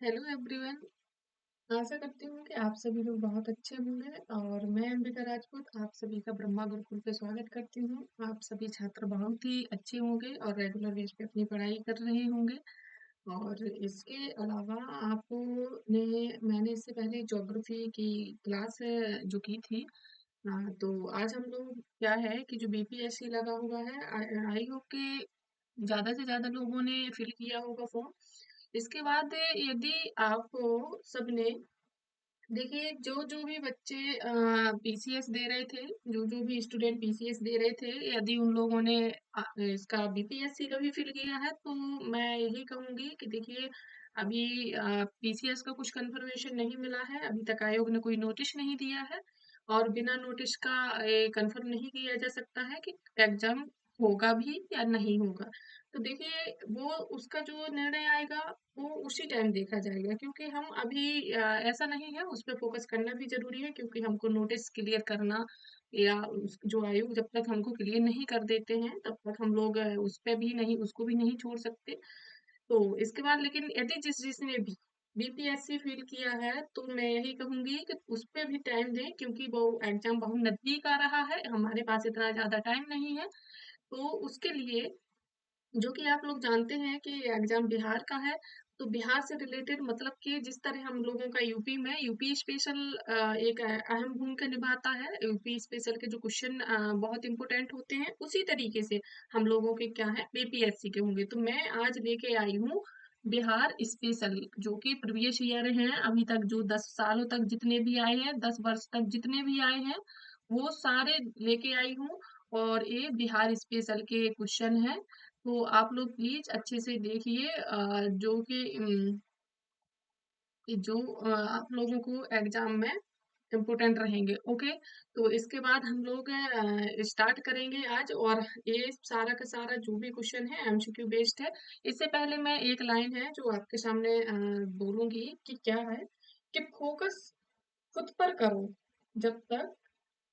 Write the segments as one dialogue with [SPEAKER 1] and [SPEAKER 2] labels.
[SPEAKER 1] Hello everyone. आशा करती हूँ कि आप सभी लोग बहुत अच्छे होंगे और मैं अंबिका राजपूत आप सभी का ब्रह्मा गुरुकुल पे स्वागत करती हूँ। आप सभी छात्र बहुत ही अच्छे होंगे और रेगुलर बेस पे अपनी पढ़ाई कर रहे होंगे। और इसके अलावा आपको ने मैंने इससे पहले ज्योग्राफी की क्लास जो की थी। तो आज हम लोग क्या है कि जो बीपीएससी लगा हुआ है, आई होप कि ज्यादा से ज्यादा लोगों ने फिल किया होगा फॉर्म। इसके बाद यदि आप सबने देखिए, जो जो भी बच्चे पीसीएस दे रहे थे, जो जो भी स्टूडेंट पीसीएस दे रहे थे, यदि उन लोगों ने इसका बीपीएससी का भी फिल किया है, तो मैं यही कहूंगी कि देखिए, अभी पीसीएस का कुछ कंफर्मेशन नहीं मिला है। अभी तक आयोग ने कोई नोटिस नहीं दिया है और बिना नोटिस का कंफर्म नहीं किया जा सकता है कि एग्जाम होगा भी या नहीं होगा। तो देखिए, वो उसका जो निर्णय आएगा वो उसी टाइम देखा जाएगा, क्योंकि हम अभी ऐसा नहीं है, उस पे फोकस करना भी जरूरी है, क्योंकि हमको नोटिस क्लियर करना या जो आयोग जब तक हमको क्लियर नहीं कर देते हैं तब तक हम लोग उस पे भी नहीं, उसको भी नहीं छोड़ सकते। तो इसके बाद लेकिन यदि जिसने भी बीपीएससी फील किया है, तो मैं यही कहूंगी कि उस पे भी टाइम दें, क्योंकि वो एग्जाम बहुत नजदीक आ रहा है, हमारे पास इतना ज्यादा टाइम नहीं है। तो उसके लिए, जो कि आप लोग जानते हैं कि एग्जाम बिहार का है, तो बिहार से रिलेटेड मतलब कि जिस तरह हम लोगों का यूपी में यूपी स्पेशल एक अहम भूमिका निभाता है, यूपी स्पेशल के जो क्वेश्चन बहुत इंपॉर्टेंट होते हैं, उसी तरीके से हम लोगों के क्या है बीपीएससी के होंगे। तो मैं आज लेके आई हूँ बिहार स्पेशल, जो कि प्रीवियस ईयर हैं, अभी तक जो 10 सालों तक जितने भी आए हैं, 10 वर्ष तक जितने भी आए हैं, वो सारे लेके आई हूँ। और ये बिहार स्पेशल के क्वेश्चन है। तो आप लोग प्लीज अच्छे से देखिए, जो कि जो आप लोगों को एग्जाम में इम्पोर्टेंट रहेंगे। ओके, तो इसके बाद हम लोग स्टार्ट करेंगे आज। और ये सारा का सारा जो भी क्वेश्चन है एमसीक्यू बेस्ड है। इससे पहले मैं एक लाइन है जो आपके सामने बोलूंगी कि क्या है, कि फोकस खुद पर करो जब तक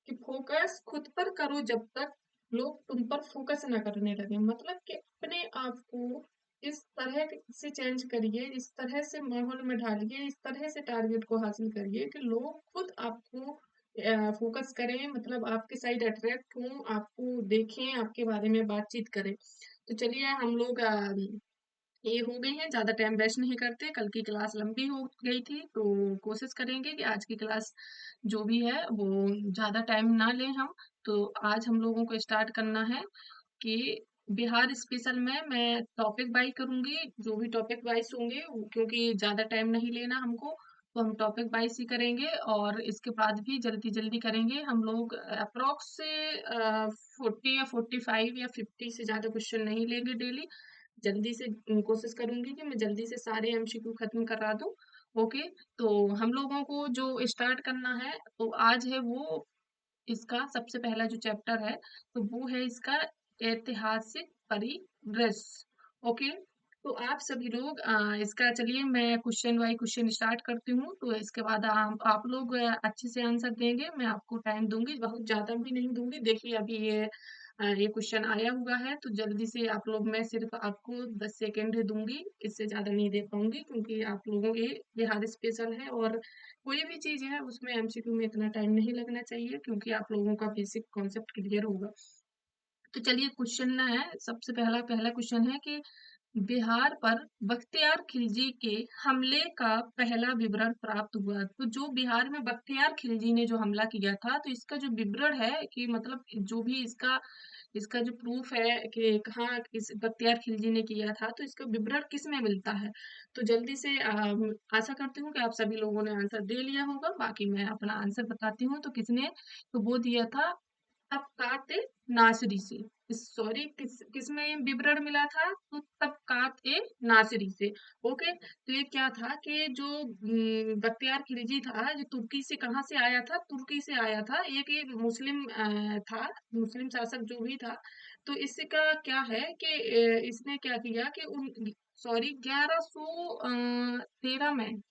[SPEAKER 1] कि फोकस खुद पर करो जब तक लोग तुम पर फोकस न करने लगे। मतलब कि अपने आप को इस तरह से चेंज करिए, इस तरह से माहौल में ढालिए, इस तरह से टारगेट को हासिल करिए कि लोग खुद आपको फोकस करें, मतलब आपके साइड अट्रैक्ट हों, आपको देखें, आपके बारे में बातचीत करें। तो चलिए, हम लोग ये हो गई है, ज्यादा टाइम वेस्ट नहीं करते। कल की क्लास लंबी हो गई थी, तो कोशिश करेंगे कि आज की क्लास जो भी है वो ज्यादा टाइम ना लें हम। तो आज हम लोगों को स्टार्ट करना है कि बिहार स्पेशल में मैं टॉपिक वाइज करूंगी, जो भी टॉपिक वाइज होंगे क्योंकि ज्यादा टाइम नहीं लेना हमको, तो हम टॉपिक वाइज ही करेंगे। और इसके बाद भी जल्दी जल्दी करेंगे हम लोग, अप्रोक्स से 40 या 45 या 50 से ज्यादा क्वेश्चन नहीं लेंगे डेली। जल्दी से कोशिश करूंगी कि मैं जल्दी से सारे एमसीक्यू खत्म करा दूं। ओके, तो हम लोगों को जो स्टार्ट करना है, तो आज है वो, इसका सबसे पहला जो चैप्टर है, तो वो है इसका ऐतिहासिक परिदृश्य। ओके, तो आप सभी लोग इसका, चलिए मैं क्वेश्चन बाय क्वेश्चन स्टार्ट करती हूँ। तो इसके बाद आप लोग अच्छे से आंसर देंगे। मैं आपको टाइम दूंगी, बहुत ज्यादा भी नहीं दूंगी। देखिए, अभी ये क्वेश्चन आया हुआ है, तो जल्दी से आप लोग, मैं सिर्फ आपको 10 सेकेंड दूंगी, इससे ज्यादा नहीं दे पाऊंगी, क्योंकि आप लोगों के बिहार स्पेशल है और कोई भी चीज है उसमें एमसीक्यू में इतना टाइम नहीं लगना चाहिए, क्योंकि आप लोगों का बेसिक कॉन्सेप्ट क्लियर होगा। तो चलिए, क्वेश्चन है, सबसे पहला पहला क्वेश्चन है कि बिहार पर बख्तियार खिलजी के हमले का पहला विवरण प्राप्त हुआ। तो जो बिहार में बख्तियार खिलजी ने जो हमला किया था, तो इसका जो विवरण है कि मतलब जो भी इसका इसका जो प्रूफ है कि कहाँ इस बख्तियार खिलजी ने किया था, तो इसका विवरण किस में मिलता है। तो जल्दी से आशा करती हूँ कि आप सभी लोगों ने आंसर दे लिया होगा। बाकी मैं अपना आंसर बताती हूँ। तो किसने, तो वो दिया था तबकात नासिरी से। सॉरी, किस में विवरण मिला था, तो तबकात ए नासिरी से। ओके, तो ये क्या था कि जो बख्तियार खिलजी था, जो तुर्की से, कहाँ से आया था, तुर्की से आया था। एक ये मुस्लिम था, मुस्लिम शासक जो भी था। तो इसका क्या है कि इसने क्या किया कि उन, सॉरी, 1113 में,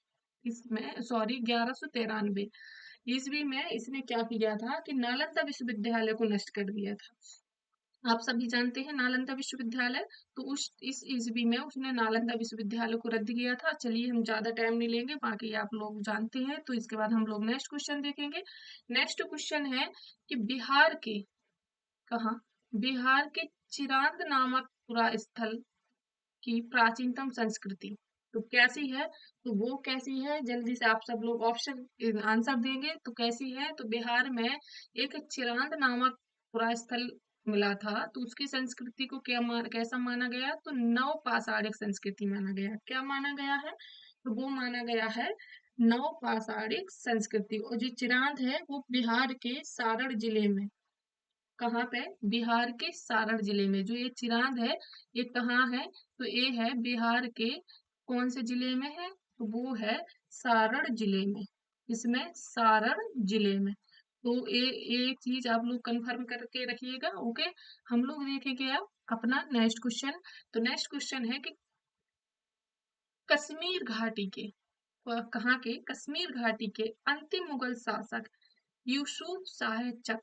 [SPEAKER 1] इसमें सॉरी 1193 ईस्वी में इसने क्या किया था कि नालंदा विश्वविद्यालय को नष्ट कर दिया था। आप सभी जानते हैं नालंदा विश्वविद्यालय, तो उस इस ईस्वी में उसने नालंदा विश्वविद्यालय को रद्द किया था। चलिए हम ज्यादा टाइम नहीं लेंगे, बाकी आप लोग जानते हैं। तो इसके बाद हम लोग नेक्स्ट क्वेश्चन देखेंगे। नेक्स्ट क्वेश्चन है कि बिहार के, कहाँ, बिहार के चिरांद नामक पुरा स्थल की प्राचीनतम संस्कृति तो कैसी है? तो वो कैसी है, जल्दी से आप सब लोग ऑप्शन आंसर देंगे। तो कैसी है? तो बिहार में एक चिरांद नामक पुरा स्थल मिला था, तो उसकी संस्कृति को कैसा माना गया? तो नव पाषाणिक संस्कृति माना गया। क्या माना गया है? तो वो माना गया है नव पाषाणिक संस्कृति। और जो चिरांद है वो बिहार के सारण जिले में, कहाँ पे? बिहार के सारण जिले में। जो ये चिरांद है ये कहाँ है? तो ये है बिहार के कौन से जिले में है? तो वो है सारण जिले में। इसमें सारण जिले में। तो ये चीज आप लोग कंफर्म करके रखिएगा। ओके, हम लोग देखेंगे अब अपना नेक्स्ट क्वेश्चन। तो नेक्स्ट क्वेश्चन है कि कश्मीर घाटी के, कहाँ के? कश्मीर घाटी के अंतिम मुगल शासक यूसुफ शाह चक,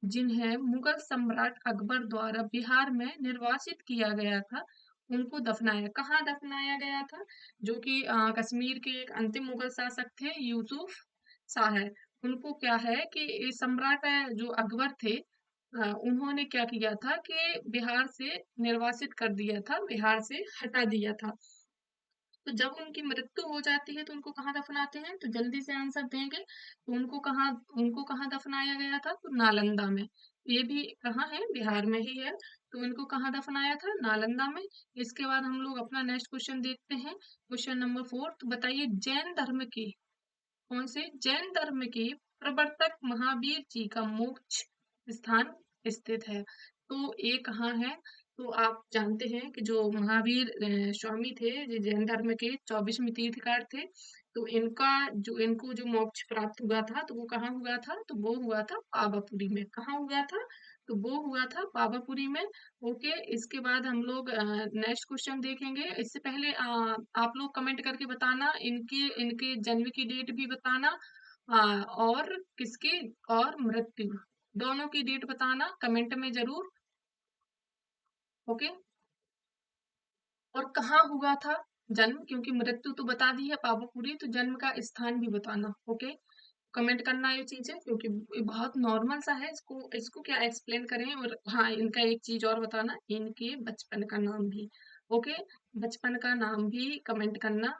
[SPEAKER 1] जिन्हें मुगल सम्राट अकबर द्वारा बिहार में निर्वासित किया गया था, उनको दफनाया, कहाँ दफनाया गया था? जो कि कश्मीर के एक अंतिम मुगल शासक थे यूसुफ शाह। उनको क्या है कि ये सम्राट जो अकबर थे, उन्होंने क्या किया था कि बिहार से निर्वासित कर दिया था, बिहार से हटा दिया था। तो जब उनकी मृत्यु हो जाती है तो उनको कहाँ दफनाते हैं? तो जल्दी से आंसर देंगे। तो उनको कहाँ दफनाया गया था? तो नालंदा में। ये भी कहाँ है? बिहार में ही है। तो इनको कहाँ दफनाया था? नालंदा में। इसके बाद हम लोग अपना नेक्स्ट क्वेश्चन देखते हैं, क्वेश्चन नंबर 4। तो बताइए जैन धर्म के कौन से, जैन धर्म के प्रवर्तक महावीर जी का मोक्ष स्थान स्थित है? तो ये कहाँ है? तो आप जानते हैं कि जो महावीर स्वामी थे, जो जैन धर्म के 24वें तीर्थकार थे, तो इनको जो मोक्ष प्राप्त हुआ था, तो वो कहाँ हुआ था? तो वो हुआ था पावापुरी में। कहाँ हुआ था? तो वो हुआ था पावापुरी में। ओके, इसके बाद हम लोग नेक्स्ट क्वेश्चन देखेंगे। इससे पहले आप लोग कमेंट करके बताना, इनके इनके जन्म की डेट भी बताना। और किसकी, और मृत्यु, दोनों की डेट बताना कमेंट में जरूर। ओके, और कहाँ हुआ था जन्म, क्योंकि मृत्यु तो बता दी है पावापुरी, तो जन्म का स्थान भी बताना। ओके, कमेंट करना ये चीजें, क्योंकि ये बहुत नॉर्मल सा है, इसको इसको क्या एक्सप्लेन करें। और हाँ, इनका एक चीज और बताना, इनके बचपन का नाम भी। ओके, बचपन का नाम भी कमेंट करना,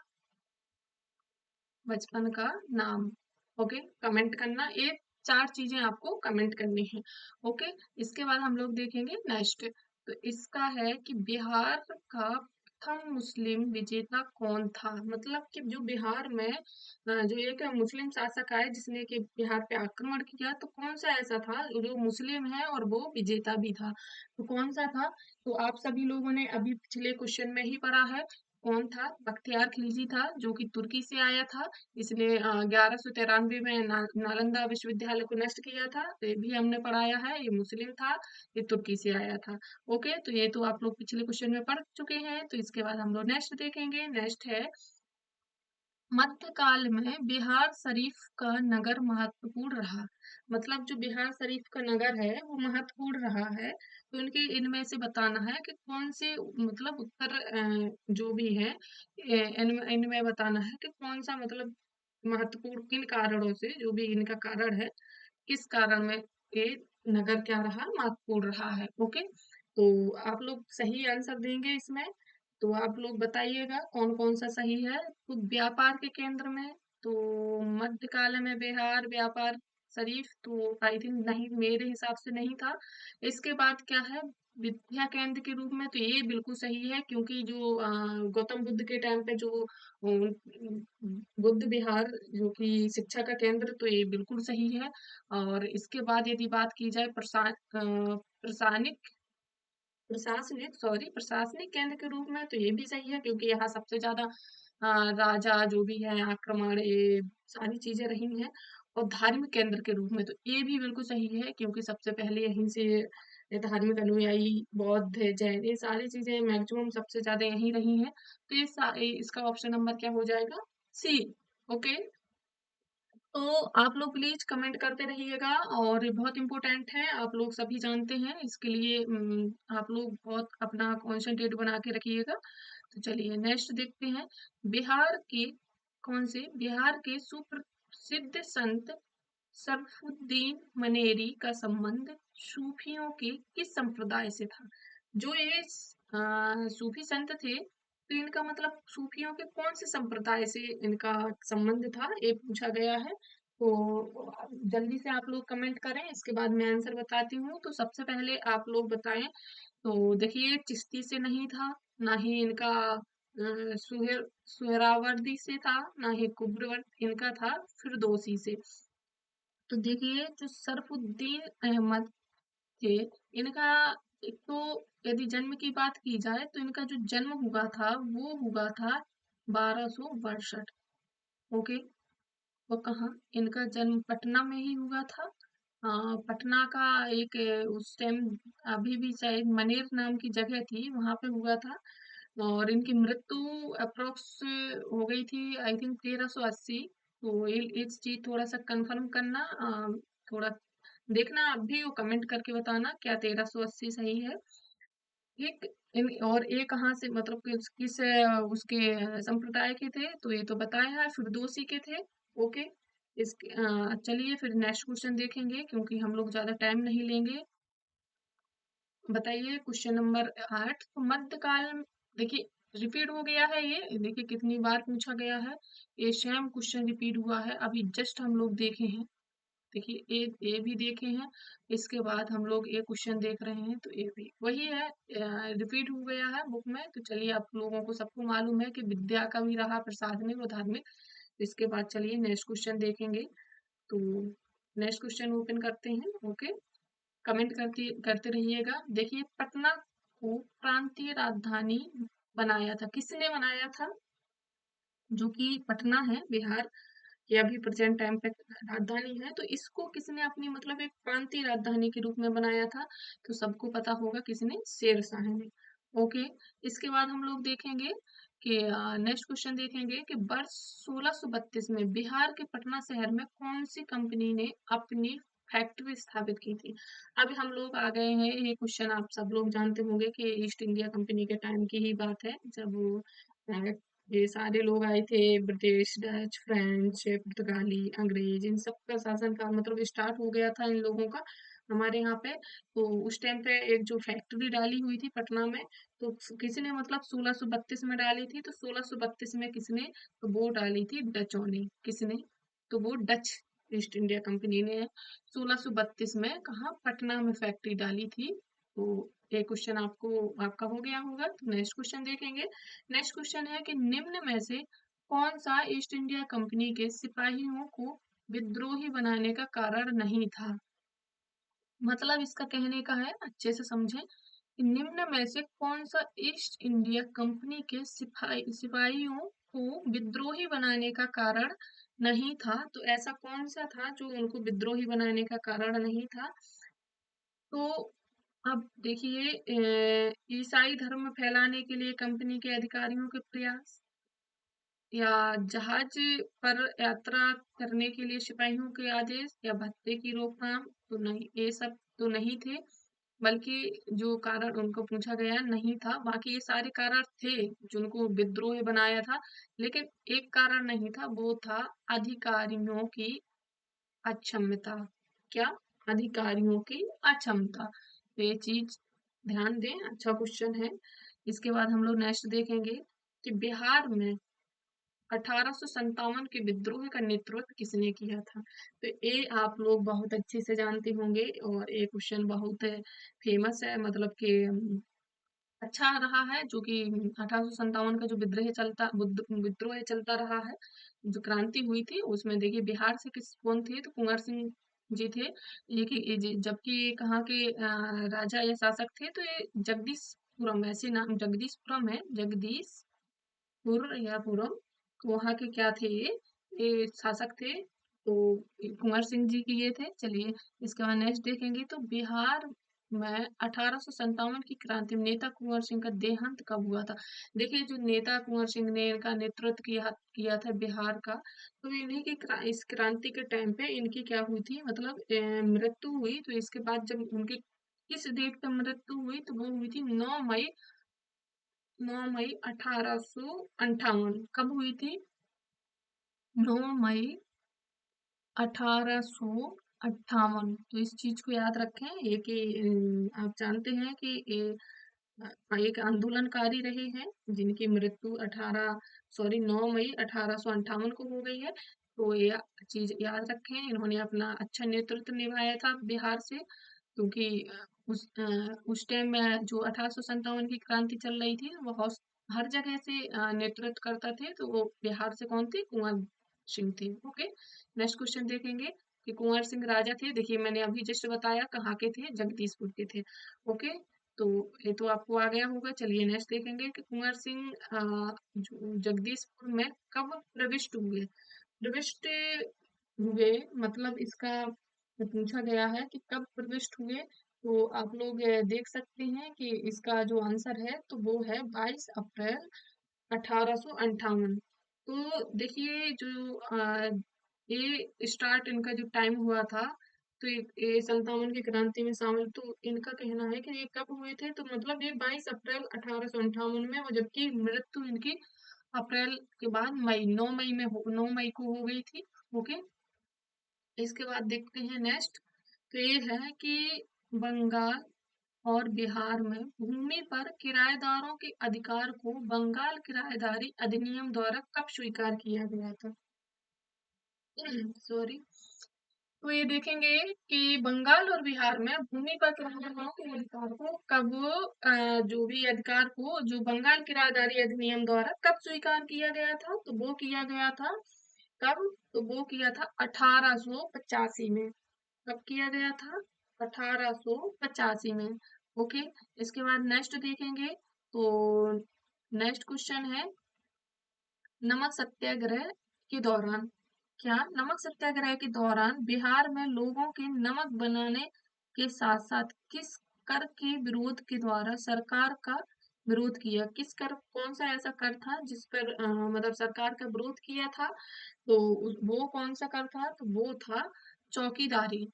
[SPEAKER 1] बचपन का नाम। ओके, कमेंट करना, ये 4 चीजें आपको कमेंट करनी है। ओके, इसके बाद हम लोग देखेंगे नेक्स्ट। तो इसका है कि बिहार का प्रथम मुस्लिम विजेता कौन था? मतलब कि जो बिहार में जो एक मुस्लिम शासक आए जिसने कि बिहार पे आक्रमण किया, तो कौन सा ऐसा था जो मुस्लिम है और वो विजेता भी था? तो कौन सा था? तो आप सभी लोगों ने अभी पिछले क्वेश्चन में ही पढ़ा है। कौन था? बख्तियार खिलजी था, जो कि तुर्की से आया था। इसने 1193 में नालंदा विश्वविद्यालय को नष्ट किया था। तो ये भी हमने पढ़ाया है, ये मुस्लिम था, ये तुर्की से आया था। ओके, तो ये तो आप लोग पिछले क्वेश्चन में पढ़ चुके हैं। तो इसके बाद हम लोग नेक्स्ट देखेंगे। नेक्स्ट है मध्यकाल में बिहार शरीफ का नगर महत्वपूर्ण रहा। मतलब जो बिहार शरीफ का नगर है वो महत्वपूर्ण रहा है। तो इनके इनमें से बताना है कि कौन से, मतलब उत्तर जो भी है इनमें इनमें बताना है कि कौन सा, मतलब महत्वपूर्ण किन कारणों से, जो भी इनका कारण है, किस कारण में ये नगर क्या रहा, महत्वपूर्ण रहा है। ओके, तो आप लोग सही आंसर देंगे इसमें। तो आप लोग बताइएगा कौन कौन सा सही है। तो व्यापार के केंद्र में, तो मध्यकाल में बिहार व्यापार शरीफ, तो आई थिंक नहीं, मेरे हिसाब से नहीं था। इसके बाद क्या है, विद्या केंद्र के रूप में, तो ये बिल्कुल सही है, क्योंकि जो गौतम बुद्ध के टाइम पे जो बुद्ध विहार जो कि शिक्षा का केंद्र, तो ये बिल्कुल सही है। और इसके बाद यदि बात की जाए प्रशासनिक केंद्र के रूप में, तो ये भी सही है, क्योंकि यहाँ सबसे ज्यादा राजा जो भी है, आक्रमण, ये सारी चीजें रही हैं। और धार्मिक केंद्र के रूप में, तो ये भी बिल्कुल सही है, क्योंकि सबसे पहले यहीं से ये धार्मिक अनुयायी बौद्ध जैन ये सारी चीजें मैक्सिमम सबसे ज्यादा यहीं रही हैं। तो इसका ऑप्शन नंबर क्या हो जाएगा? सी। ओके, तो आप लोग प्लीज कमेंट करते रहिएगा और ये बहुत इम्पोर्टेंट है, आप लोग सभी जानते हैं इसके लिए। आप लोग बहुत अपना कॉन्सेंट्रेट बना के रखिएगा। तो चलिए नेक्स्ट देखते हैं। बिहार के बिहार के सुप्रसिद्ध संत सरफुद्दीन मनेरी का संबंध सूफियों के किस संप्रदाय से था? जो ये सूफी संत थे, तो इनका मतलब सूफियों के कौन से संप्रदाय से इनका संबंध था, ये पूछा गया है। तो जल्दी से आप लोग कमेंट करें, इसके बाद मैं आंसर बताती हूँ। तो सबसे पहले आप लोग बताएं। तो देखिए, चिश्ती से नहीं था, ना ही इनका सुहरावर्दी से था, ना ही कुब्रवत इनका था, फिरदौसी से। तो देखिए, जो सरफुद्दीन अहमद थे, इनका एक तो यदि जन्म की बात की जाए तो इनका जो जन्म हुआ था वो हुआ था 1262। ओके। वो कहाँ, इनका जन्म पटना में ही हुआ था। पटना का एक उस टाइम अभी भी शायद मनेर नाम की जगह थी, वहां पे हुआ था। और इनकी मृत्यु अप्रोक्स हो गई थी आई थिंक 1380। तो इस चीज थोड़ा सा कंफर्म करना, थोड़ा देखना आप भी, वो कमेंट करके बताना क्या 1380 सही है। एक और ये कहाँ से मतलब किस उसके संप्रदाय के थे, तो ये तो बताया है फिरदौसी के थे। ओके। इसके चलिए फिर नेक्स्ट क्वेश्चन देखेंगे, क्योंकि हम लोग ज्यादा टाइम नहीं लेंगे। बताइए क्वेश्चन नंबर 8। तो मध्यकाल देखिए, रिपीट हो गया है ये, देखिए कितनी बार पूछा गया है। ये सेम क्वेश्चन रिपीट हुआ है, अभी जस्ट हम लोग देखे हैं। देखिए ए भी देखे हैं, इसके बाद हम लोग ये क्वेश्चन देख रहे हैं, तो ए भी वही है, रिपीट हो गया है बुक में। तो चलिए, आप लोगों को सबको मालूम है कि विद्या का भी रहा प्रसाधनिक और धार्मिक। इसके बाद चलिए नेक्स्ट क्वेश्चन देखेंगे। तो नेक्स्ट क्वेश्चन ओपन करते हैं। ओके। कमेंट करते रहिएगा। देखिए, पटना को प्रांतीय राजधानी बनाया था, किसने बनाया था? जो कि पटना है बिहार, ये अभी प्रेजेंट टाइम पे राजधानी है, तो इसको किसने अपनी मतलब एक प्रांतीय राजधानी के रूप में बनाया था? तो सबको पता होगा किसने, शेरशाह ने। ओके। इसके बाद हम लोग देखेंगे कि नेक्स्ट क्वेश्चन देखेंगे कि वर्ष 1632 में बिहार के पटना शहर में कौन सी कंपनी ने अपनी फैक्ट्री स्थापित की थी? अभी हम लोग आ गए हैं, ये क्वेश्चन आप सब लोग जानते होंगे कि ईस्ट इंडिया कंपनी के टाइम की ही बात है, जब ये सारे लोग आए थे, ब्रिटिश, डच, फ्रेंच, पुर्तगाली, अंग्रेज, इन सब का शासन का मतलब स्टार्ट हो गया था इन लोगों का हमारे यहाँ पे। तो उस टाइम पे एक जो फैक्ट्री डाली हुई थी पटना में, तो किसी ने मतलब 1632 में डाली थी, तो 1632 में किसने, तो वो डाली थी डचों ने। किसने? तो वो डच ईस्ट इंडिया कंपनी ने 1632 में कहा पटना में फैक्ट्री डाली थी। तो ये क्वेश्चन आपको आपका हो गया होगा। तो नेक्स्ट क्वेश्चन देखेंगे। नेक्स्ट क्वेश्चन है कि निम्न में से कौन सा ईस्ट इंडिया कंपनी के सिपाहियों को विद्रोही बनाने का कारण नहीं था? मतलब इसका कहने का है, अच्छे से समझें कि निम्न में से कौन सा ईस्ट इंडिया कंपनी के सिपाहियों को विद्रोही बनाने का कारण नहीं था? तो ऐसा कौन सा था जो उनको विद्रोही बनाने का कारण नहीं था? तो अब देखिए, ईसाई धर्म फैलाने के लिए कंपनी के अधिकारियों के प्रयास, या जहाज पर यात्रा करने के लिए सिपाहियों के आदेश, या भत्ते की रोकथाम, तो नहीं, ये सब तो नहीं थे। बल्कि जो कारण उनको पूछा गया नहीं था, बाकी ये सारे कारण थे जिनको विद्रोह बनाया था। लेकिन एक कारण नहीं था, वो था अधिकारियों की अक्षमता। क्या? अधिकारियों की अक्षमता। तो ये चीज ध्यान दें, अच्छा क्वेश्चन है। इसके बाद हम लोग नेक्स्ट देखेंगे कि बिहार में 1857 के विद्रोह का नेतृत्व किसने किया था? तो ये आप लोग बहुत अच्छे से जानते होंगे, और ये क्वेश्चन बहुत फेमस है, मतलब कि अच्छा रहा है, जो कि 1857 का जो विद्रोह चलता रहा है, जो क्रांति हुई थी, उसमें देखिए बिहार से कौन थे, तो कुंवर सिंह जी थे। जबकि ये कहाँ के राजा या शासक थे, तो ये जगदीशपुरम, ऐसे नाम जगदीशपुरम है, जगदीशपुर या पुरम, तो वहाँ के क्या थे ये शासक थे। तो कुंवर सिंह जी की ये थे। चलिए इसके बाद नेक्स्ट देखेंगे। तो बिहार में 1857 की क्रांति में नेता कुंवर सिंह का देहांत कब हुआ था? देखिए, जो नेता कुंवर सिंह ने इनका नेतृत्व किया किया था बिहार का, तो इन्हीं की इस क्रांति के टाइम पे इनकी क्या हुई थी, मतलब मृत्यु हुई। तो इसके बाद जब उनकी किस डेट पे मृत्यु हुई, तो वो हुई थी 9 मई 1858। कब हुई थी? 9 मई 1858। तो इस चीज को याद रखें। ये कि आप जानते हैं कि एक आंदोलनकारी रहे हैं जिनकी मृत्यु 9 मई 1858 को हो गई है। तो ये चीज याद रखें। इन्होंने अपना अच्छा नेतृत्व निभाया था बिहार से, क्योंकि उस टाइम में जो 1857 की क्रांति चल रही थी, वो हर जगह से नेतृत्व करता थे। तो वो बिहार से कौन थे? कुंवर सिंह थे। ओके, नेक्स्ट क्वेश्चन देखेंगे कि कुंवर सिंह राजा थे। देखिए, मैंने अभी जस्ट बताया कहाँ के थे, जगदीशपुर के थे। ओके, तो ये तो आपको आ गया होगा। चलिए नेक्स्ट देखेंगे कि कुंवर सिंह जगदीशपुर में कब प्रविष्ट हुए। प्रविष्ट हुए मतलब इसका पूछा गया है कि कब प्रविष्ट हुए। तो आप लोग देख सकते हैं कि इसका जो आंसर है तो वो है 22 अप्रैल 1858। तो देखिए, जो ये स्टार्ट इनका जो टाइम हुआ था, तो ये 57 की क्रांति में शामिल। तो इनका कहना है कि ये कब हुए थे, तो मतलब ये 22 अप्रैल 1858 में, और जबकि मृत्यु इनकी अप्रैल के बाद 9 मई को हो गई थी। ओके, इसके बाद देखते हैं नेक्स्ट। तो ये है कि बंगाल और बिहार में भूमि पर किराएदारों के अधिकार को बंगाल किराएदारी अधिनियम द्वारा कब स्वीकार किया गया था? सॉरी। तो ये देखेंगे कि बंगाल और बिहार में भूमि पर किराएदारों के अधिकार को कब, जो भी अधिकार को जो बंगाल किराएदारी अधिनियम द्वारा कब स्वीकार किया गया था, तो वो किया गया था कब? तो वो किया था 1885 में। कब किया गया था? 1885 में। ओके, इसके बाद नेक्स्ट देखेंगे। तो नेक्स्ट क्वेश्चन है, नमक सत्याग्रह के दौरान, क्या नमक सत्याग्रह के दौरान बिहार में लोगों के नमक बनाने के साथ साथ किस कर के विरोध के द्वारा सरकार का विरोध किया? किस कर, कौन सा ऐसा कर था जिस पर मतलब सरकार का विरोध किया था? तो वो कौन सा कर था? तो वो था चौकीदारी।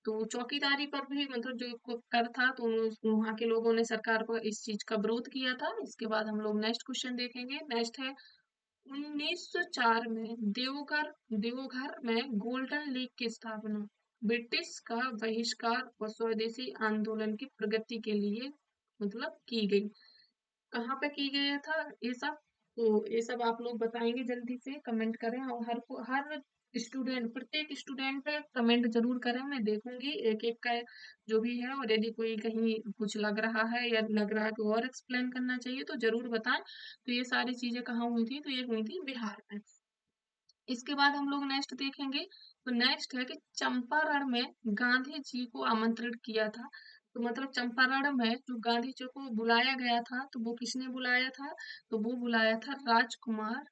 [SPEAKER 1] तो चौकीदारी पर भी मतलब जो कर था, तो वहां के लोगों ने सरकार पर इस चीज का विरोध किया था। इसके बाद हम लोग नेक्स्ट क्वेश्चन देखेंगे। नेक्स्ट है, 1904 में देवघर देवघर में गोल्डन लीग की स्थापना ब्रिटिश का बहिष्कार और स्वदेशी आंदोलन की प्रगति के लिए मतलब की गई। कहाँ पे की गया था ये सब? तो ये सब आप लोग बताएंगे, जल्दी से कमेंट करें। और हर स्टूडेंट, प्रत्येक स्टूडेंट पे कमेंट जरूर करें, मैं देखूंगी एक एक का जो भी है। और यदि कोई कहीं कुछ लग रहा है या लग रहा है कि और एक्सप्लेन करना चाहिए, तो जरूर बताएं। तो ये सारी चीजें कहाँ हुई थी? तो ये हुई थी बिहार में। इसके बाद हम लोग नेक्स्ट देखेंगे। तो नेक्स्ट है कि चंपारण में गांधी जी को आमंत्रित किया था। तो मतलब चंपारण में जो गांधी जी को बुलाया गया था, तो वो किसने बुलाया था? तो वो बुलाया था राजकुमार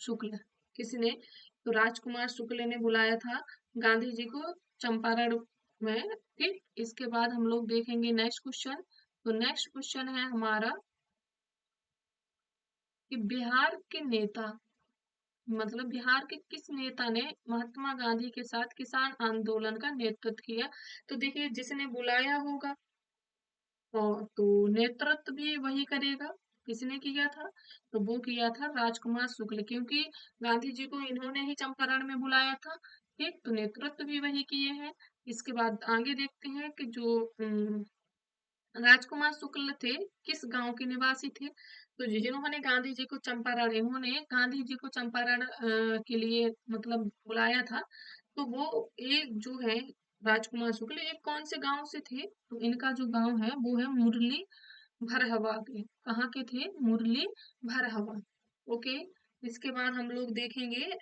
[SPEAKER 1] शुक्ल। किसने? तो राजकुमार शुक्ल ने बुलाया था गांधी जी को चंपारण में। ठीक, इसके बाद हम लोग देखेंगे नेक्स्ट क्वेश्चन। तो नेक्स्ट क्वेश्चन है हमारा कि बिहार के नेता, मतलब बिहार के किस नेता ने महात्मा गांधी के साथ किसान आंदोलन का नेतृत्व किया? तो देखिए, जिसने बुलाया होगा तो नेतृत्व भी वही करेगा। किसने किया था? तो वो किया था राजकुमार शुक्ल, क्योंकि गांधी जी को इन्होंने ही चंपारण में बुलाया था। ठीक, तो नेतृत्व भी वही किए हैं। इसके बाद आगे देखते हैं कि जो राजकुमार शुक्ल थे, किस गांव के निवासी थे? तो जिन्होंने गांधी जी को चंपारण, इन्होंने गांधी जी को चंपारण के लिए मतलब बुलाया था। तो वो एक जो है राजकुमार शुक्ल, ये कौन से गांव से थे? तो इनका जो गांव है वो है मुरली भरहवा के। कहाँ के थे? मुरली भरहवा। ओके, इसके बाद हम लोग देखेंगे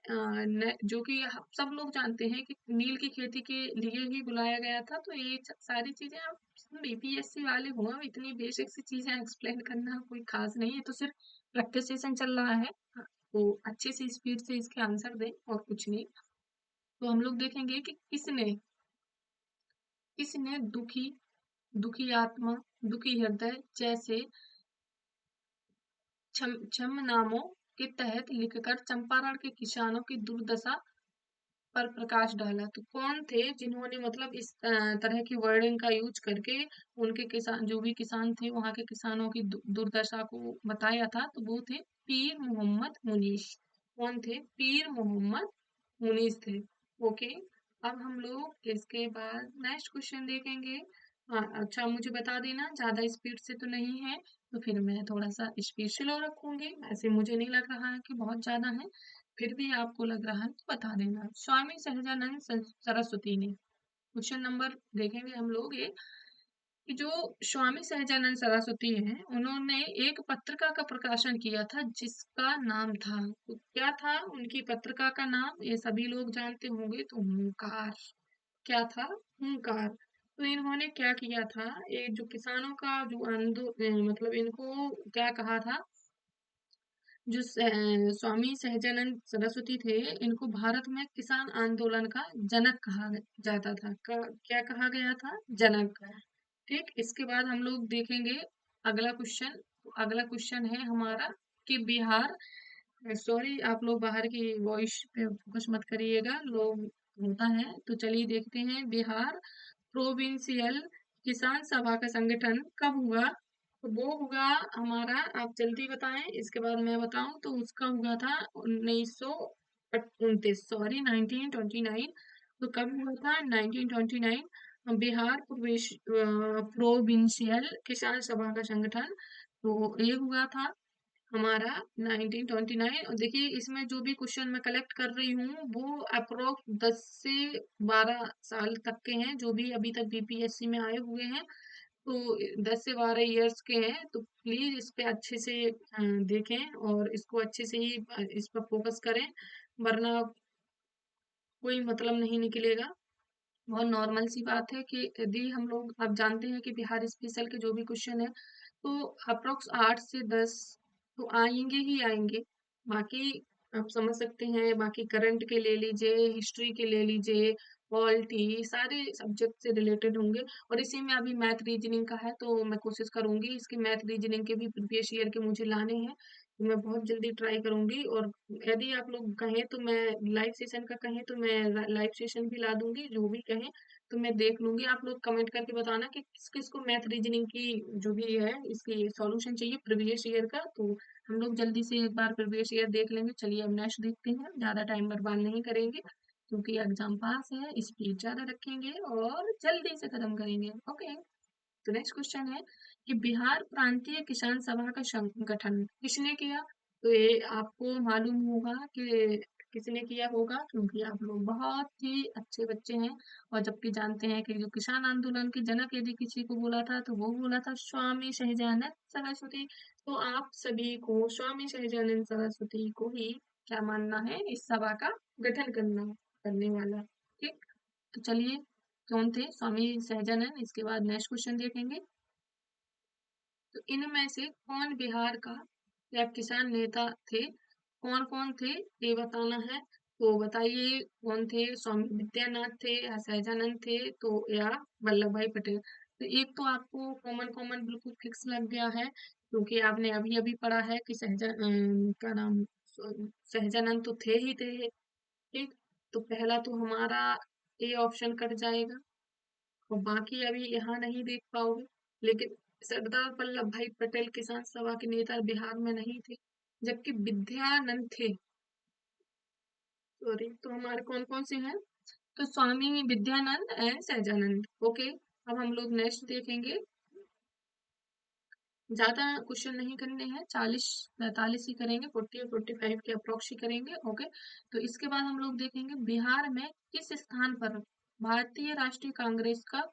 [SPEAKER 1] जो कि सब लोग जानते हैं कि नील की खेती के लिए ही बुलाया गया था। तो ये सारी चीजें आप बीपीएससी वाले हो, अब इतनी बेसिक सी चीजें एक्सप्लेन करना कोई खास नहीं है, तो सिर्फ प्रैक्टिस सेशन चल रहा है। हाँ, तो अच्छे से स्पीड से इसके आंसर दें और कुछ नहीं। तो हम लोग देखेंगे कि किसने किसने दुखी दुखी आत्मा, दुखी हृदय जैसे छम नामों के तहत लिखकर चंपारण के किसानों की दुर्दशा पर प्रकाश डाला। तो कौन थे जिन्होंने मतलब इस तरह की वर्डिंग का यूज करके उनके किसान, जो भी किसान थे वहां के किसानों की दुर्दशा को बताया था, तो वो थे पीर मोहम्मद मुनीस। कौन थे? पीर मोहम्मद मुनीस थे। ओके। अब हम लोग इसके बाद नेक्स्ट क्वेश्चन देखेंगे। हाँ, अच्छा मुझे बता देना ज्यादा स्पीड से तो नहीं है, तो फिर मैं थोड़ा सा स्पीड स्लो रखूंगी। ऐसे मुझे नहीं लग रहा है कि बहुत ज्यादा है, फिर भी आपको लग रहा है तो बता देना। स्वामी सहजानंद सरस्वती ने, क्वेश्चन नंबर देखेंगे हम लोग ये, कि जो स्वामी सहजानंद सरस्वती हैं उन्होंने एक पत्रिका का प्रकाशन किया था जिसका नाम था, तो क्या था उनकी पत्रिका का नाम? ये सभी लोग जानते होंगे, तो हुंकार। क्या था? हुंकार। तो इन्होंने क्या किया था, ये जो किसानों का जो मतलब इनको क्या कहा था, जो स्वामी सहजानंद सरस्वती थे, इनको भारत में किसान आंदोलन का जनक कहा जाता था। क्या कहा गया था? जनक। ठीक। इसके बाद हम लोग देखेंगे अगला क्वेश्चन। अगला क्वेश्चन है हमारा कि बिहार, सॉरी आप लोग बाहर की वॉइस पे फोकस मत करिएगा, लोग होता है। तो चलिए देखते हैं, बिहार प्रोविंशियल किसान सभा का संगठन कब हुआ? तो वो हुआ हमारा, आप जल्दी बताएं इसके बाद मैं बताऊं, तो उसका हुआ था 1929, सॉरी 1929। तो कब हुआ था? 1929। बिहार प्रोविंशियल किसान सभा का संगठन, तो ये हुआ था हमारा 1929। और देखिए इसमें जो भी क्वेश्चन मैं कलेक्ट कर रही हूँ वो अप्रोक्स 10 से 12 साल तक के हैं, जो भी अभी तक बीपीएससी में आए हुए हैं, तो 10 से 12 इयर्स के हैं। तो प्लीज इस पे अच्छे से देखें और इसको अच्छे से ही इस पर फोकस करें, वरना कोई मतलब नहीं निकलेगा। बहुत नॉर्मल सी बात है कि यदि हम लोग, अब जानते हैं कि बिहार स्पेशल के जो भी क्वेश्चन है, तो अप्रोक्स 8 से 10 तो आएंगे ही आएंगे। बाकी आप समझ सकते हैं, बाकी करंट के ले लीजिए, हिस्ट्री के ले लीजिए, पॉलिटी, सारे सब्जेक्ट से रिलेटेड होंगे। और इसी में अभी मैथ रीजनिंग का है, तो मैं कोशिश करूंगी इसके मैथ रीजनिंग के भी प्रीवियस ईयर के मुझे लाने हैं, तो मैं बहुत जल्दी ट्राई करूंगी। और यदि आप लोग कहें तो मैं लाइव सेशन का कहें तो मैं लाइव सेशन भी ला दूंगी, जो भी कहें तो मैं देख लूंगी। आप लोग कमेंट करके बताना कि किस किस को मैथ रीजनिंग की जो भी है इसकी सॉल्यूशन चाहिए प्रीवियस ईयर का, तो हम लोग जल्दी से एक बार प्रीवियस ईयर देख लेंगे। चलिए अब नेक्स्ट देखते हैं, ज्यादा टाइम बर्बाद नहीं करेंगे क्योंकि एग्जाम पास है, स्पीड ज्यादा रखेंगे और जल्दी से खत्म करेंगे। ओके। तो नेक्स्ट क्वेश्चन है कि बिहार प्रांतीय किसान सभा का गठन किसने किया? तो ये आपको मालूम होगा कि किसने किया होगा, क्योंकि आप लोग बहुत ही अच्छे बच्चे हैं। और जबकि जानते हैं कि जो किसान आंदोलन के जनक यदि किसी को बोला था तो वो बोला था स्वामी सहजानंद सरस्वती। तो आप सभी को स्वामी सहजानंद सरस्वती को ही क्या मानना है, इस सभा का गठन करने वाला। ठीक। तो चलिए, कौन थे स्वामी सहजानंद? इसके बाद नेक्स्ट क्वेश्चन देखेंगे। तो इनमें से कौन बिहार का या किसान नेता थे? कौन कौन थे ये बताना है। तो बताइए कौन थे? स्वामी विद्यानाथ थे या सहजानंद थे, तो या वल्लभ भाई पटेल? तो एक तो आपको कॉमन कॉमन बिल्कुल फिक्स लग गया है, क्योंकि आपने अभी अभी पढ़ा है कि क्या नाम, सहजानंद तो थे ही थे। ठीक। तो पहला तो हमारा ए ऑप्शन कट जाएगा, और बाकी अभी यहाँ नहीं देख पाओगे। लेकिन सरदार वल्लभ भाई पटेल किसान सभा के नेता बिहार में नहीं थे, जबकि विद्यानंद थे। सॉरी, तो हमारे कौन कौन से हैं? तो स्वामी विद्यानंद एंड सहजानंद। ओके। अब हम लोग नेक्स्ट देखेंगे। ज्यादा क्वेश्चन नहीं करने हैं, 40 45 ही करेंगे, 40 और 45 के अप्रोक्स ही करेंगे। ओके। तो इसके बाद हम लोग देखेंगे बिहार में किस स्थान पर भारतीय राष्ट्रीय कांग्रेस का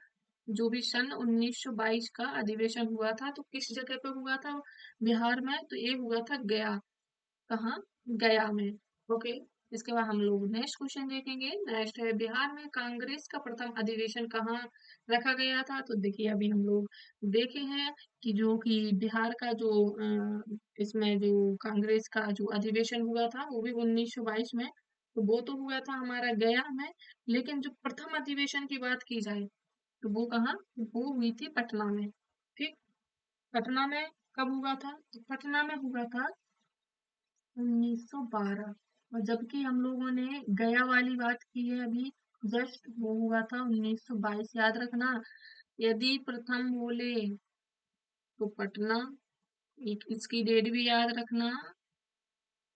[SPEAKER 1] जो भी सन 1922 का अधिवेशन हुआ था, तो किस जगह पे हुआ था बिहार में? तो ये हुआ था गया। कहाँ? गया में। ओके। इसके बाद हम लोग नेक्स्ट क्वेश्चन देखेंगे। नेक्स्ट है बिहार में कांग्रेस का प्रथम अधिवेशन कहाँ रखा गया था? तो देखिए अभी हम लोग देखे हैं कि जो कि बिहार का जो इसमें जो कांग्रेस का जो अधिवेशन हुआ था वो भी 1922 में, तो वो तो हुआ था हमारा गया में। लेकिन जो प्रथम अधिवेशन की बात की जाए तो वो कहाँ, वो हुई थी पटना में। ठीक, पटना में कब हुआ था? तो पटना में हुआ था 1912। और जबकि हम लोगों ने गया वाली बात की है अभी, जस्ट वो हुआ था 1922, याद रखना। यदि प्रथम बोले तो पटना, एक इसकी डेट भी याद रखना।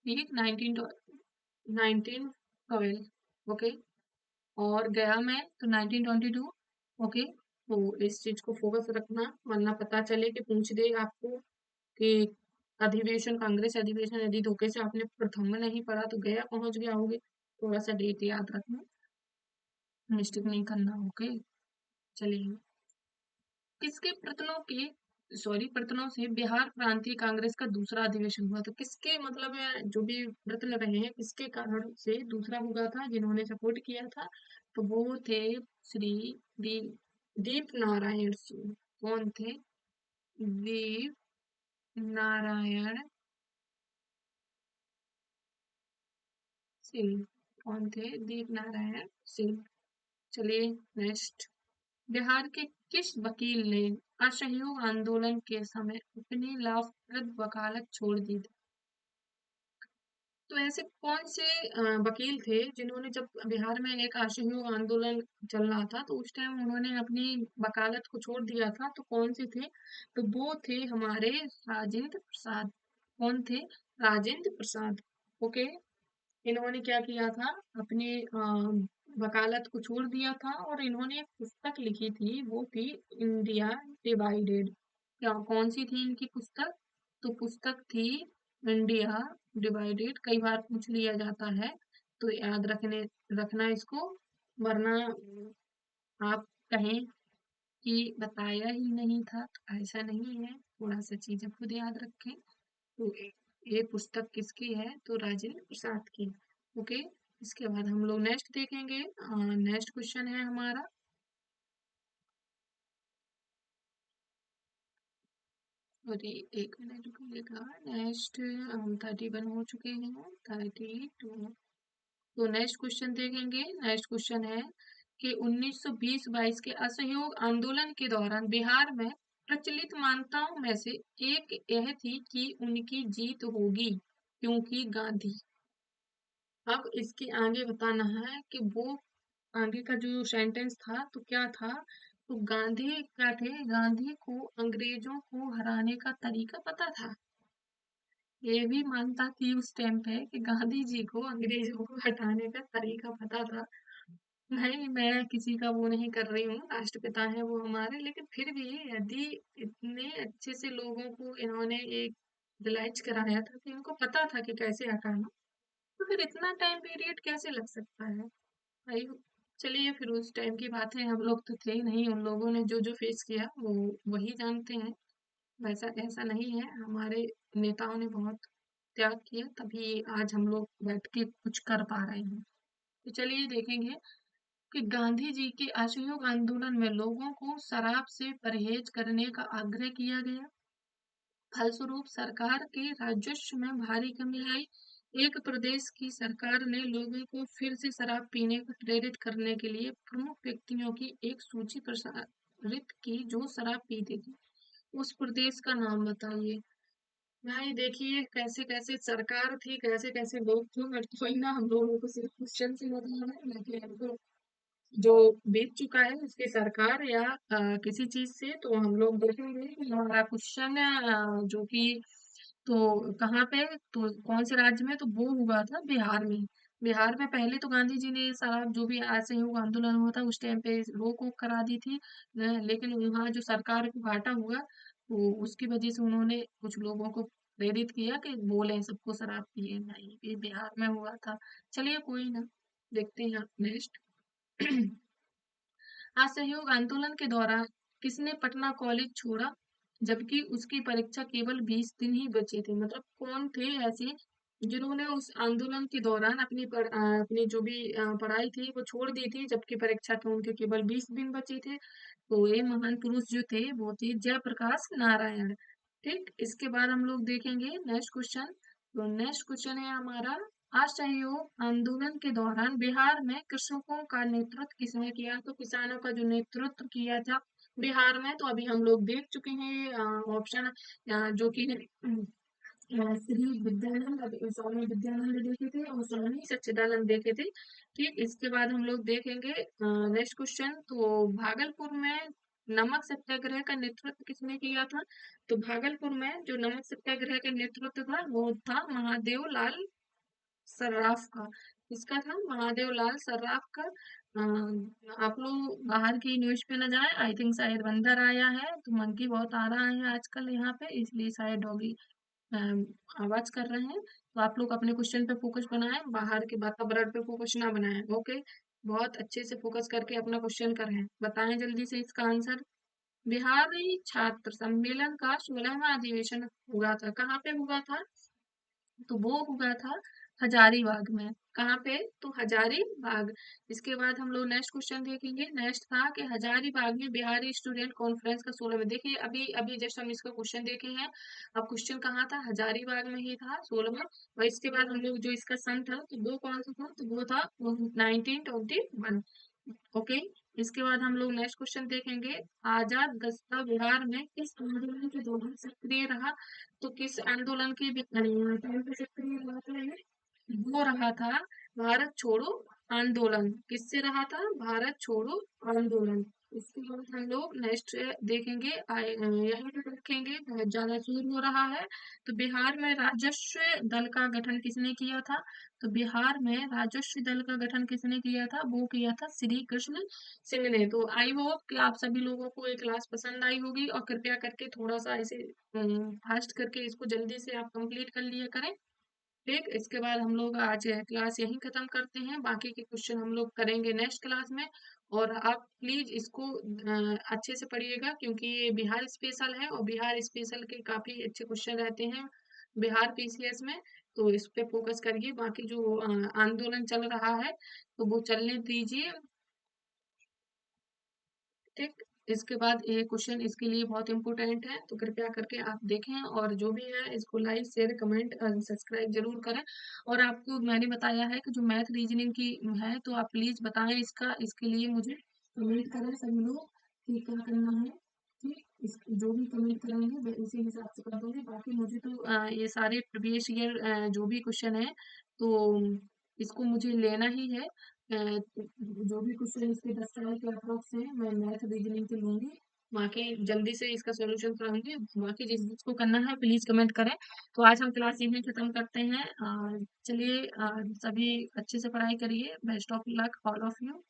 [SPEAKER 1] ठीक, 1912, ओके। और गया में तो 1922, ओके। तो इस चीज को फोकस रखना, वरना पता चले कि पूछ दे आपको कि अधिवेशन, कांग्रेस अधिवेशन, यदि धोखे से आपने प्रथम में नहीं पढ़ा तो गया पहुंच गया होगे। थोड़ा सा डेट याद रखना, मिस्टेक नहीं करना, ओके। चलिए, किसके प्रयत्नों के, सॉरी, प्रयत्नों से बिहार प्रांतीय कांग्रेस का दूसरा अधिवेशन हुआ था? किसके मतलब जो भी प्रयत्न रहे हैं, किसके कारण से दूसरा हुआ था, जिन्होंने सपोर्ट किया था? तो वो थे श्री दी दीप नारायण सिंह। कौन थे? दीप नारायण सिंह। कौन थे? दीप नारायण सिंह। चलिए, नेक्स्ट। बिहार के किस वकील ने असहयोग आंदोलन के समय अपनी लाभप्रद वकालत छोड़ दी थी? तो ऐसे कौन से वकील थे जिन्होंने, जब बिहार में एक असहयोग आंदोलन चल रहा था तो उस टाइम उन्होंने अपनी वकालत को छोड़ दिया था? तो कौन से थे? तो वो थे हमारे राजेंद्र प्रसाद। कौन थे? राजेंद्र प्रसाद, ओके। इन्होंने क्या किया था? अपनी वकालत को छोड़ दिया था और इन्होंने एक पुस्तक लिखी थी, वो थी इंडिया डिवाइडेड। क्या, कौन सी थी इनकी पुस्तक? तो पुस्तक थी इंडिया डिवाइडेड। कई बार पूछ लिया जाता है, तो याद रखना इसको, वरना आप कहें कि बताया ही नहीं था, तो ऐसा नहीं है। थोड़ा सा चीजें खुद याद रखें। तो ये पुस्तक किसकी है? तो राजेंद्र प्रसाद की। ओके, इसके बाद हम लोग नेक्स्ट देखेंगे। नेक्स्ट क्वेश्चन है हमारा, सॉरी, एक मिनट रुकिएगा। नेक्स्ट हम 31 हो चुके हैं, 32। तो नेक्स्ट क्वेश्चन देखेंगे। नेक्स्ट क्वेश्चन है कि 1920-22 के असहयोग आंदोलन के दौरान बिहार में प्रचलित मान्यताओं में से एक यह थी कि उनकी जीत होगी क्योंकि गांधी। अब इसके आगे बताना है कि वो आगे का जो सेंटेंस था तो क्या था? तो गांधी क्या थे? गांधी को अंग्रेजों को हराने का तरीका पता था। ये भी मानता थी उस टाइम पे कि गांधी जी को अंग्रेजों को हटाने का तरीका पता था। नहीं, मैं किसी का वो नहीं कर रही हूँ, राष्ट्रपिता है वो हमारे, लेकिन फिर भी यदि इतने अच्छे से लोगों को इन्होंने एक रियलाइज कराया था कि इनको पता था कि कैसे हटाना, तो फिर इतना टाइम पीरियड कैसे लग सकता है भाई? चलिए, फिर उस टाइम की बात है, हम लोग तो थे ही नहीं, उन लोगों ने जो जो फेस किया वो वही जानते हैं। वैसा ऐसा नहीं है, हमारे नेताओं ने बहुत त्याग किया, तभी आज हम लोग बैठ के कुछ कर पा रहे हैं। तो चलिए देखेंगे कि गांधी जी के असहयोग आंदोलन में लोगों को शराब से परहेज करने का आग्रह किया गया। फलस्वरूप सरकार के राजस्व में भारी कमी आई। एक प्रदेश की सरकार ने लोगों को फिर से शराब पीने को प्रेरित करने के लिए प्रमुख व्यक्तियों की एक सूची प्रसारित की जो शराब पीते थे। उस प्रदेश का नाम बताइए। भाई देखिए, कैसे कैसे सरकार थी, कैसे कैसे लोग थे, बट कोई ना, हम लोगों को सिर्फ क्वेश्चन से बताना है, लेकिन हमको जो बीत चुका है उसकी सरकार या किसी चीज से, तो हम लोग देखेंगे कि हमारा क्वेश्चन जो कि, तो कहाँ पे, तो कौन से राज्य में? तो वो हुआ था बिहार में। बिहार में पहले तो गांधी जी ने सारा जो भी असहयोग आंदोलन हुआ था उस टाइम पे रोक वोक करा दी थी, लेकिन वहाँ जो सरकार को घाटा हुआ, तो उसकी वजह से उन्होंने कुछ लोगों को प्रेरित किया कि बोले सबको शराब पिए। नहीं, ये बिहार में हुआ था। चलिए, कोई ना, देखते हैं नेक्स्ट। असहयोग आंदोलन के दौरान किसने पटना कॉलेज छोड़ा जबकि उसकी परीक्षा केवल 20 दिन ही बचे थे? मतलब कौन थे ऐसे जिन्होंने उस आंदोलन के दौरान अपनी जो भी पढ़ाई थी वो छोड़ दी थी, जबकि परीक्षा के उनके केवल 20 दिन बचे थे? तो ये महान पुरुष जो थे वो थे जयप्रकाश नारायण। ठीक, इसके बाद हम लोग देखेंगे नेक्स्ट क्वेश्चन। तो नेक्स्ट क्वेश्चन है हमारा, असहयोग आंदोलन के दौरान बिहार में कृषकों का नेतृत्व किसने किया? तो किसानों का जो नेतृत्व किया था बिहार में, तो अभी हम लोग देख चुके हैं ऑप्शन जो कि है श्री विद्यानंद, अभी स्वामी विद्यानंद देखे थे और स्वामी सच्चिदानंद देखे थे। ठीक, इसके बाद हम लोग देखेंगे नेक्स्ट क्वेश्चन। तो भागलपुर में नमक सत्याग्रह का नेतृत्व किसने किया था? तो भागलपुर में जो नमक सत्याग्रह का नेतृत्व था वो था महादेव लाल सर्राफ का। किसका था? महादेव लाल सर्राफ का। आप लोग बाहर की न्यूज पे न जाए, आई थिंक शायद बंदर आया है तो मंकी बहुत आ रहा है आजकल यहाँ पे, इसलिए शायद डॉगी आवाज कर रहे हैं। तो आप लोग अपने क्वेश्चन पे फोकस बनाएं, बाहर के वातावरण पे फोकस ना बनाएं। ओके, बहुत अच्छे से फोकस करके अपना क्वेश्चन करें। बताएं जल्दी से इसका आंसर। बिहारी छात्र सम्मेलन का 16वां अधिवेशन हुआ था, कहाँ पे हुआ था? तो वो हुआ था हजारीबाग में। कहाँ पे? तो हजारीबाग। इसके बाद हम लोग नेक्स्ट क्वेश्चन देखेंगे। नेक्स्ट था कि हजारीबाग में बिहारी स्टूडेंट कॉन्फ्रेंस का 16 में, देखिए अभी अभी जस्ट हम इसका क्वेश्चन देखे हैं। अब क्वेश्चन कहाँ था? हजारीबाग में ही था 16। और इसके बाद हम लोग जो इसका सन था तो वो कौन सा था? तो वो था 1921। ओके, इसके बाद हम लोग नेक्स्ट क्वेश्चन देखेंगे। आजाद गस्ता बिहार में किस आंदोलन के दौरान सक्रिय रहा? तो किस आंदोलन के टाइम पे सक्रिय रहा था ये? वो रहा था भारत छोड़ो आंदोलन। किससे रहा था? भारत छोड़ो आंदोलन। इसके बाद हम लोग नेक्स्ट देखेंगे, यहीं पे रखेंगे, बहुत ज्यादा शोर हो रहा है। तो बिहार में राजस्व दल का गठन किसने किया था? तो बिहार में राजस्व दल का गठन किसने किया था? वो किया था श्री कृष्ण सिंह ने। तो आई होप कि आप सभी लोगों को ये क्लास पसंद आई होगी, और कृपया करके थोड़ा सा ऐसे फास्ट करके इसको जल्दी से आप कंप्लीट कर लिया करें। ठीक, इसके बाद हम लोग आज क्लास यहीं खत्म करते हैं, बाकी के क्वेश्चन हम लोग करेंगे नेक्स्ट क्लास में। और आप प्लीज इसको अच्छे से पढ़िएगा, क्योंकि ये बिहार स्पेशल है और बिहार स्पेशल के काफी अच्छे क्वेश्चन रहते हैं बिहार पीसीएस में। तो इस पे फोकस करिए, बाकी जो आंदोलन चल रहा है तो वो चलने दीजिए। ठीक, इसके बाद ये क्वेश्चन इसके लिए बहुत इंपॉर्टेंट है, तो कृपया करके आप देखें, और जो भी है इसको लाइक शेयर कमेंट सब्सक्राइब जरूर करें। और आपको मैंने बताया है कि जो मैथ रीजनिंग की है तो आप प्लीज बताएं इसका, इसके लिए मुझे कमेंट करें सभी लोग कि क्या करना है। ठीक, इस जो भी कमेंट करेंगे मैं उसी हिसाब से कर दूंगी। बाकी मुझे तो ये सारे प्रीवियस ईयर जो भी क्वेश्चन है तो इसको मुझे लेना ही है। जो भी क्वेश्चन इसके 10 साल के अप्रोक्स हैं मैं मैथ रीजनिंग के लूंगी। बाकी जल्दी से इसका सॉल्यूशन कराऊंगी। बाकी जिस जिसको करना है प्लीज कमेंट करें। तो आज हम क्लास यहीं खत्म करते हैं। चलिए, सभी अच्छे से पढ़ाई करिए। Best of luck all of you.